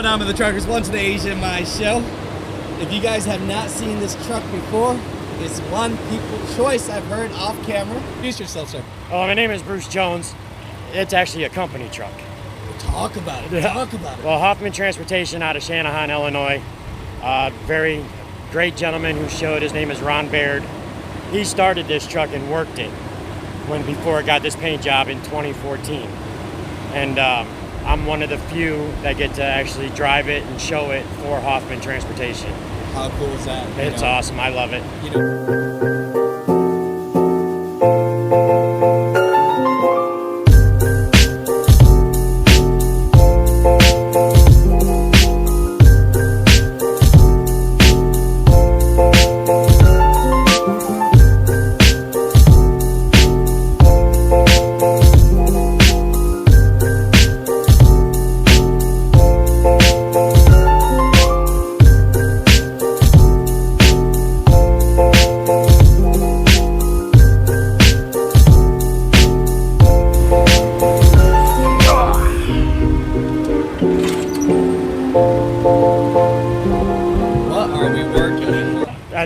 What on with the truckers? Once in the Asia My show. If you guys have not seen this truck before, it's one people choice. I've heard off camera. Introduce yourself, sir. Oh, my name is Bruce Jones. It's actually a company truck. Talk about it. Talk about it. Well, Hoffman Transportation out of Shanahan, Illinois. Very great gentleman who showed. His name is Ron Baird. He started this truck and worked it before it got this paint job in 2014. And I'm one of the few that get to actually drive it and show it for Hoffman Transportation. How cool is that? It's awesome. I love it.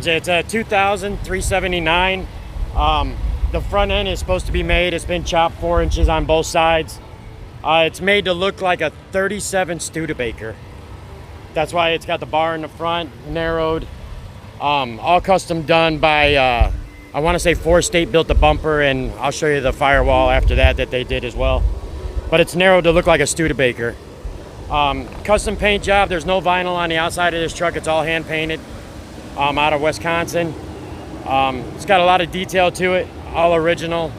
It's a 2000 379. The front end is supposed to be made. It's been chopped 4 inches on both sides. It's made to look like a 37 Studebaker. That's why it's got the bar in the front, narrowed. All custom done by, I want to say Ford State built the bumper, and I'll show you the firewall after that they did as well. But it's narrowed to look like a Studebaker. Custom paint job. There's no vinyl on the outside of this truck. It's all hand painted. Out of Wisconsin. It's got a lot of detail to it, all original.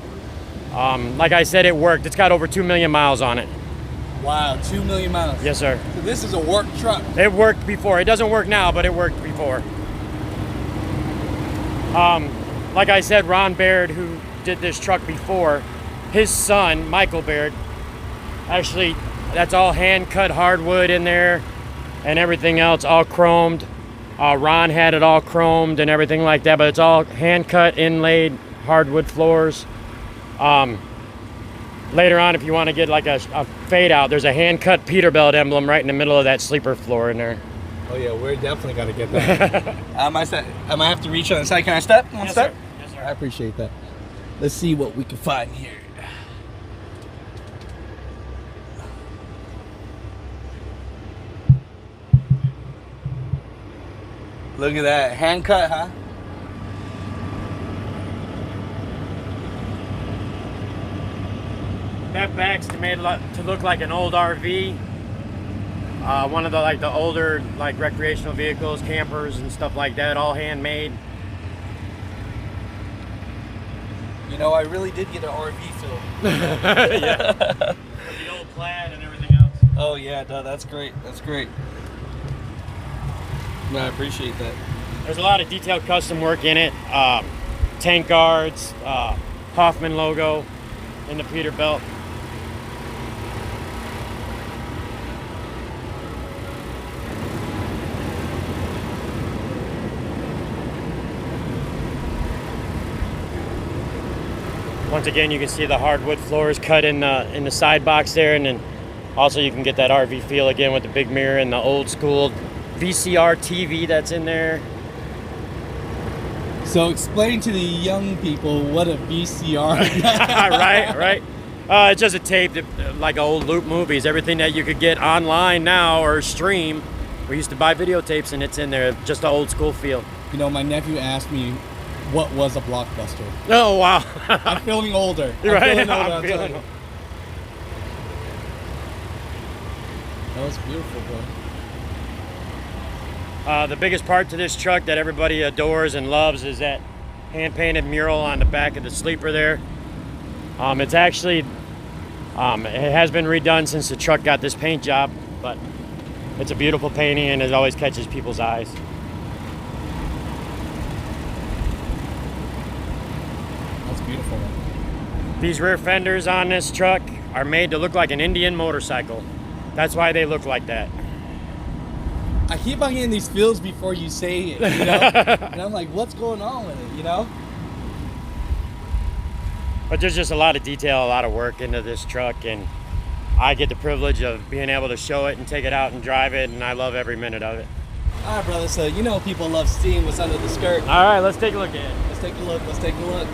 Like I said, it worked. It's got over 2 million miles on it. Wow, 2 million miles. Yes, sir. So this is a work truck. It worked before. It doesn't work now, but it worked before. Like I said, Ron Baird, who did this truck before, his son, Michael Baird, actually, that's all hand-cut hardwood in there and everything else, all chromed. Ron had it all chromed and everything like that, but it's all hand-cut, inlaid hardwood floors. Later on, if you want to get like a fade out, there's a hand-cut Peterbilt emblem right in the middle of that sleeper floor in there. Oh yeah, we're definitely got to get that. I might have to reach on the side. Can I step? Yes, step? sir. Yes, sir. I appreciate that. Let's see what we can find here. Look at that, hand cut, huh? That back's made to look like an old RV. One of the older recreational vehicles, campers and stuff like that, all handmade. You know, I really did get an RV feel. Yeah. The old plaid and everything else. Oh yeah, no, that's great. That's great. No, I appreciate that. There's a lot of detailed custom work in it. Tank guards, Hoffman logo in the Peterbilt. Once again, you can see the hardwood floors cut in the side box there, and then also you can get that RV feel again with the big mirror and the old school VCR TV that's in there. So explain to the young people what a VCR is. Right. It's just a tape that, like old loop movies, everything that you could get online now or stream. We used to buy videotapes and it's in there, just an old school feel. You know, my nephew asked me what was a Blockbuster. Oh, wow. I'm feeling older. Right. I'm feeling older. That was beautiful, bro. The biggest part to this truck that everybody adores and loves is that hand-painted mural on the back of the sleeper there. It's actually, it has been redone since the truck got this paint job, but it's a beautiful painting and it always catches people's eyes. That's beautiful. These rear fenders on this truck are made to look like an Indian motorcycle. That's why they look like that. I keep on getting these feels before you say it, you know? And I'm like, what's going on with it, you know? But there's just a lot of detail, a lot of work into this truck, and I get the privilege of being able to show it and take it out and drive it, and I love every minute of it. All right, brother. So you know people love seeing what's under the skirt. All right, let's take a look at it. Let's take a look. Let's take a look.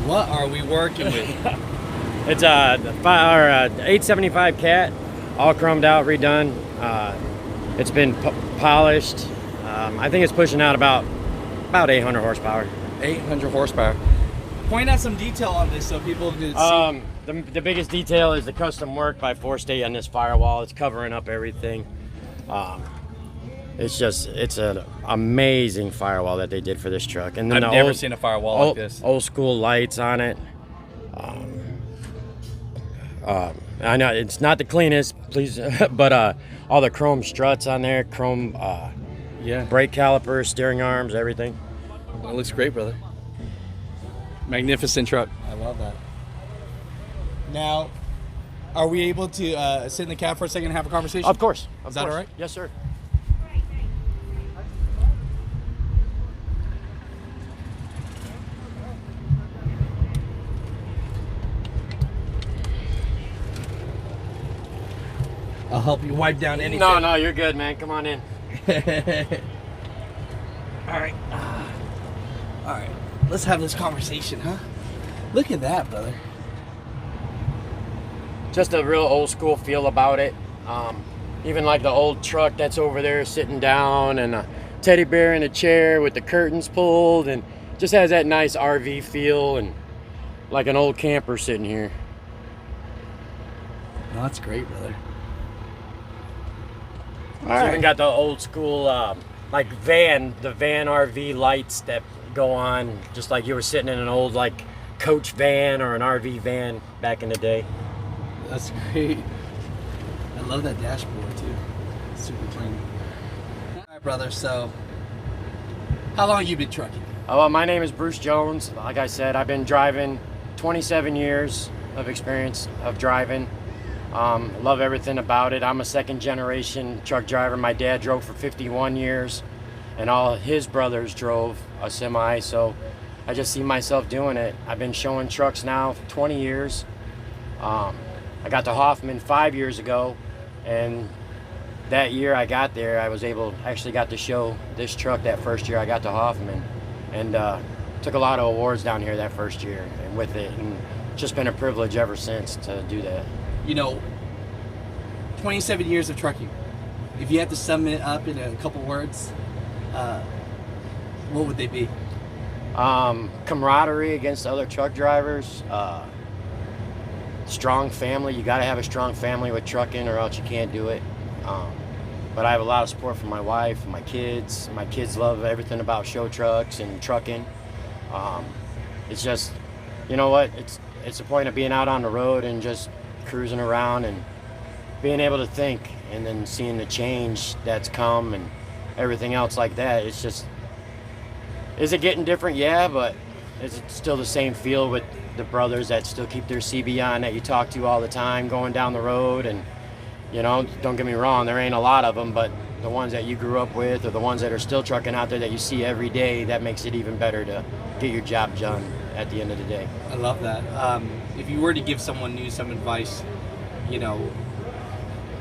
What are we working with? It's a 875 Cat, all chromed out, redone. It's been polished. I think it's pushing out about 800 horsepower. 800 horsepower. Point out some detail on this so people can see. The biggest detail is the custom work by Forestay on this firewall. It's covering up everything. It's an amazing firewall that they did for this truck. And then I've never seen a firewall like this. Old school lights on it. I know it's not the cleanest, please, but all the chrome struts on there, chrome brake calipers, steering arms, everything. Well, it looks great, brother. Magnificent truck. I love that. Now, are we able to sit in the cab for a second and have a conversation? Of course. Is that all right? Yes, sir. I'll help you wipe down anything. No, you're good, man. Come on in. All right. All right. Let's have this conversation, huh? Look at that, brother. Just a real old school feel about it. Even like the old truck that's over there sitting down, and a teddy bear in a chair with the curtains pulled, and just has that nice RV feel, and like an old camper sitting here. No, that's great, brother. It's even got the old school like the van RV lights that go on, just like you were sitting in an old like coach van or an RV van back in the day. That's great. I love that dashboard too. It's super clean. All right, brother. So, how long have you been trucking? Well, my name is Bruce Jones. Like I said, I've been driving 27 years of experience of driving. Love everything about it. I'm a second generation truck driver. My dad drove for 51 years, and all his brothers drove a semi, so I just see myself doing it. I've been showing trucks now for 20 years. I got to Hoffman 5 years ago, and that year I got there, I was actually got to show this truck that first year I got to Hoffman, and took a lot of awards down here that first year and with it, and just been a privilege ever since to do that. You know, 27 years of trucking. If you had to sum it up in a couple words, what would they be? Camaraderie against other truck drivers. Strong family. You got to have a strong family with trucking, or else you can't do it. But I have a lot of support from my wife and my kids. My kids love everything about show trucks and trucking. It's just, you know what? It's the point of being out on the road and just cruising around and being able to think, and then seeing the change that's come and everything else like that. It's just, is it getting different? Yeah, but it's still the same feel with the brothers that still keep their CB on, that you talk to all the time going down the road. And you know, don't get me wrong, there ain't a lot of them, but the ones that you grew up with, or the ones that are still trucking out there that you see every day, that makes it even better to get your job done at the end of the day. I love that. If you were to give someone new some advice, you know,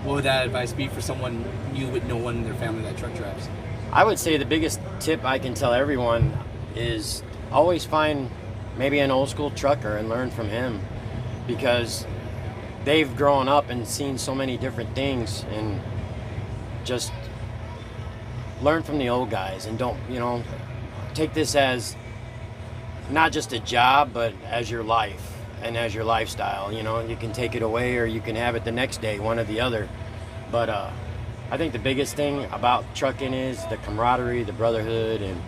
what would that advice be for someone new with no one in their family that truck drives? I would say the biggest tip I can tell everyone is always find maybe an old school trucker and learn from him, because they've grown up and seen so many different things, and just learn from the old guys, and don't, you know, take this as not just a job, but as your life and as your lifestyle. You know, you can take it away or you can have it the next day, one or the other. But I think the biggest thing about trucking is the camaraderie, the brotherhood, and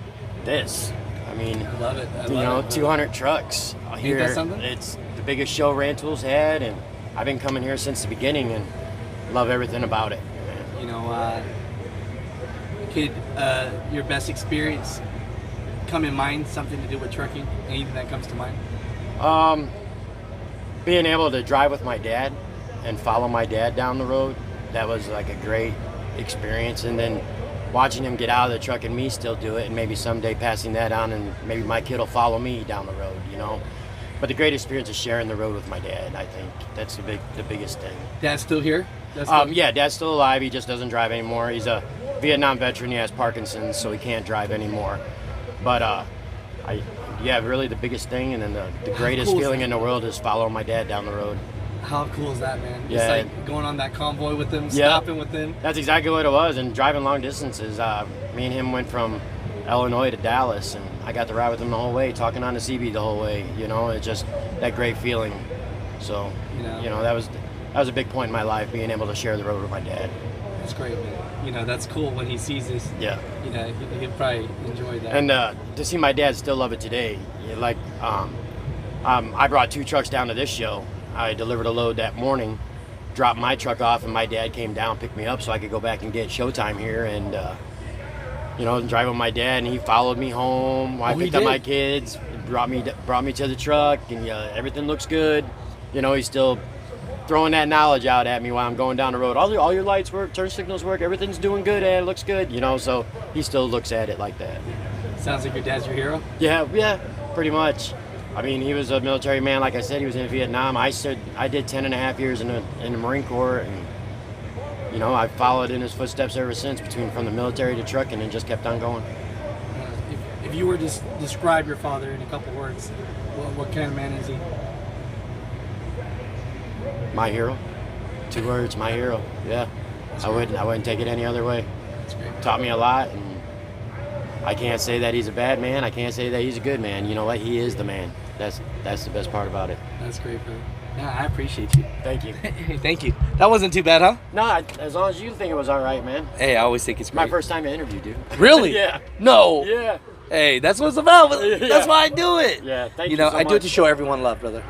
this. I mean, I love it. You know, 200 trucks here. Ain't that something? It's the biggest show Rantools had, and I've been coming here since the beginning and love everything about it. You know, could your best experience come in mind, something to do with trucking? Anything that comes to mind? Being able to drive with my dad and follow my dad down the road, that was like a great experience. And then watching him get out of the truck and me still do it, and maybe someday passing that on, and maybe my kid will follow me down the road, you know. But the great experience is sharing the road with my dad. I think that's the biggest thing. Dad's still here? Yeah, Dad's still alive. He just doesn't drive anymore. He's a Vietnam veteran. He has Parkinson's, so he can't drive anymore. But really the biggest thing, and then the greatest feeling in the world is following my dad down the road. How cool is that, man? Yeah. Just like going on that convoy with him, stopping with him. That's exactly what it was. And driving long distances, me and him went from Illinois to Dallas, and I got to ride with him the whole way, talking on the CB the whole way. You know, it's just that great feeling. So, you know, that was a big point in my life, being able to share the road with my dad. That's great, man. You know, that's cool when he sees this. Yeah. You know, he'll probably enjoy that. And to see my dad still love it today, like, I brought 2 trucks down to this show. I delivered a load that morning, dropped my truck off, and my dad came down, picked me up so I could go back and get showtime here, and you know, drive with my dad, and he followed me home. I picked up my kids, brought me to the truck, and everything looks good. You know, he's still throwing that knowledge out at me while I'm going down the road. All your lights work, turn signals work, everything's doing good, and it looks good. You know, so he still looks at it like that. Sounds like your dad's your hero. Yeah, pretty much. I mean, he was a military man. Like I said, he was in Vietnam. I did 10.5 years in the Marine Corps, and you know, I've followed in his footsteps ever since, from the military to trucking, and just kept on going. If you were to describe your father in a couple words, what kind of man is he? My hero. 2 words, my hero. Yeah, I wouldn't take it any other way. That's great. Taught me a lot, and I can't say that he's a bad man. I can't say that he's a good man. You know what? He is the man. That's the best part about it. That's great, bro. Yeah, I appreciate you. Thank you. Thank you. That wasn't too bad, huh? No, as long as you think it was all right, man. Hey, I always think it's great. My first time to interview, dude. Really? Yeah. No. Yeah. Hey, that's what it's about. That's why I do it. Yeah, thank you You know, so I do it much. to show everyone love, brother.